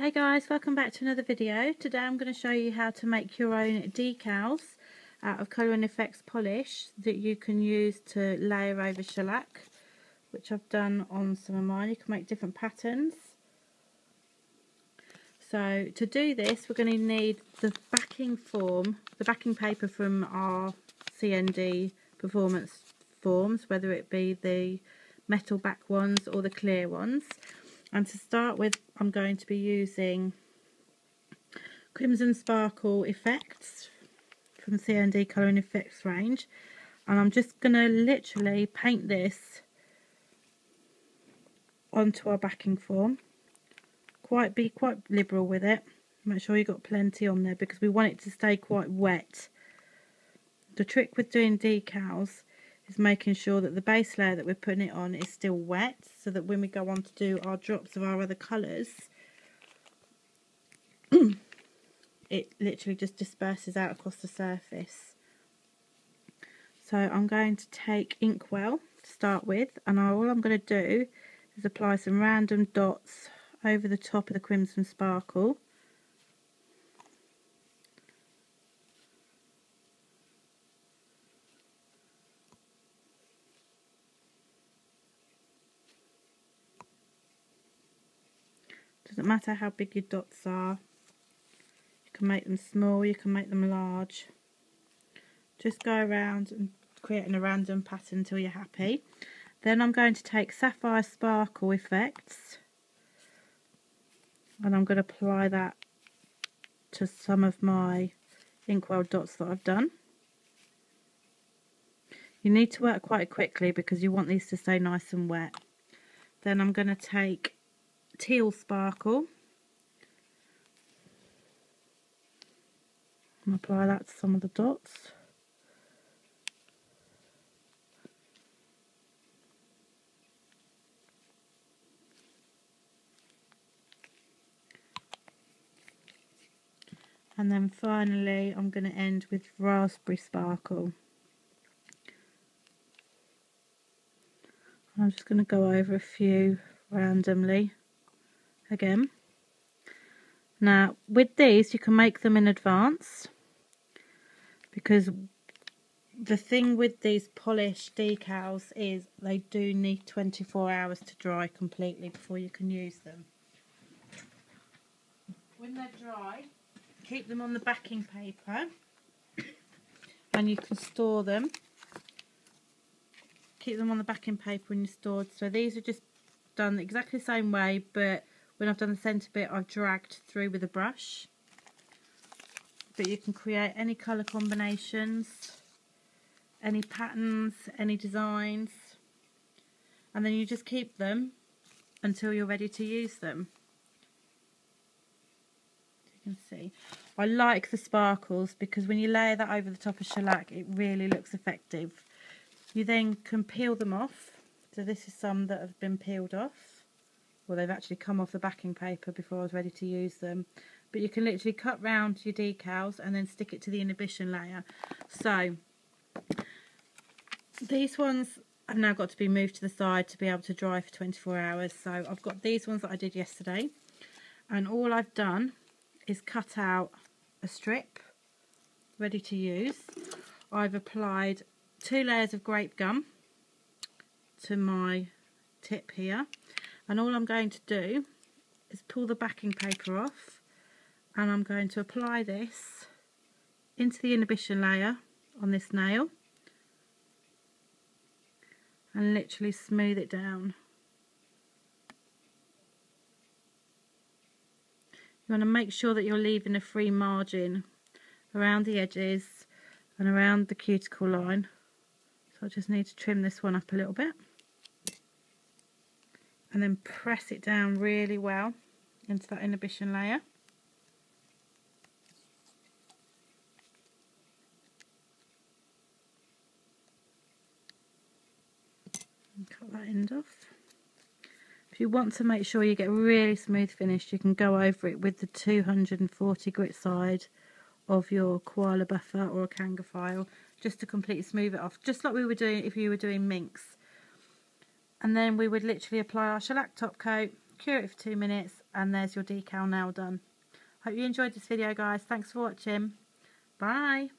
Hey guys, welcome back to another video. Today I'm going to show you how to make your own decals out of colour and effects polish that you can use to layer over shellac, which I've done on some of mine. You can make different patterns. So to do this we're going to need the backing paper from our CND performance forms, whether it be the metal back ones or the clear ones. And to start with, I'm going to be using Crimson Sparkle Effects from CND Colour and Effects range, and I'm just going to literally paint this onto our backing form. Be quite liberal with it. Make sure you've got plenty on there because we want it to stay quite wet. The trick with doing decals is making sure that the base layer that we're putting it on is still wet, so that when we go on to do our drops of our other colours, it literally just disperses out across the surface. So I'm going to take Inkwell to start with, and all I'm going to do is apply some random dots over the top of the Crimson Sparkle. Doesn't matter how big your dots are. You can make them small, you can make them large. Just go around and creating a random pattern until you're happy. Then I'm going to take Sapphire Sparkle Effects and I'm going to apply that to some of my Inkwell dots that I've done. You need to work quite quickly because you want these to stay nice and wet. Then I'm going to take Teal Sparkle and apply that to some of the dots. And then finally I'm going to end with Raspberry Sparkle. I'm just going to go over a few randomly again. Now with these you can make them in advance, because the thing with these polished decals is they do need 24 hours to dry completely before you can use them. When they're dry, keep them on the backing paper and you can store them. Keep them on the backing paper when you're stored. So these are just done exactly the same way, but when I've done the centre bit I've dragged through with a brush. But you can create any colour combinations, any patterns, any designs, and then you just keep them until you're ready to use them. You can see I like the sparkles because when you layer that over the top of shellac it really looks effective. You then can peel them off. So this is some that have been peeled off. Well, they've actually come off the backing paper before I was ready to use them. But you can literally cut round your decals and then stick it to the inhibition layer. So these ones have now got to be moved to the side to be able to dry for 24 hours. So I've got these ones that I did yesterday, and all I've done is cut out a strip ready to use. I've applied 2 layers of grape gum to my tip here, and all I'm going to do is pull the backing paper off, and I'm going to apply this into the inhibition layer on this nail and literally smooth it down. You want to make sure that you're leaving a free margin around the edges and around the cuticle line. So I just need to trim this one up a little bit and then press it down really well into that inhibition layer. And cut that end off. If you want to make sure you get a really smooth finish, you can go over it with the 240 grit side of your koala buffer or a Kanga file, just to completely smooth it off, just like we were doing if you were doing minks. And then we would literally apply our shellac top coat, cure it for 2 minutes, and there's your decal nail done. Hope you enjoyed this video, guys. Thanks for watching. Bye.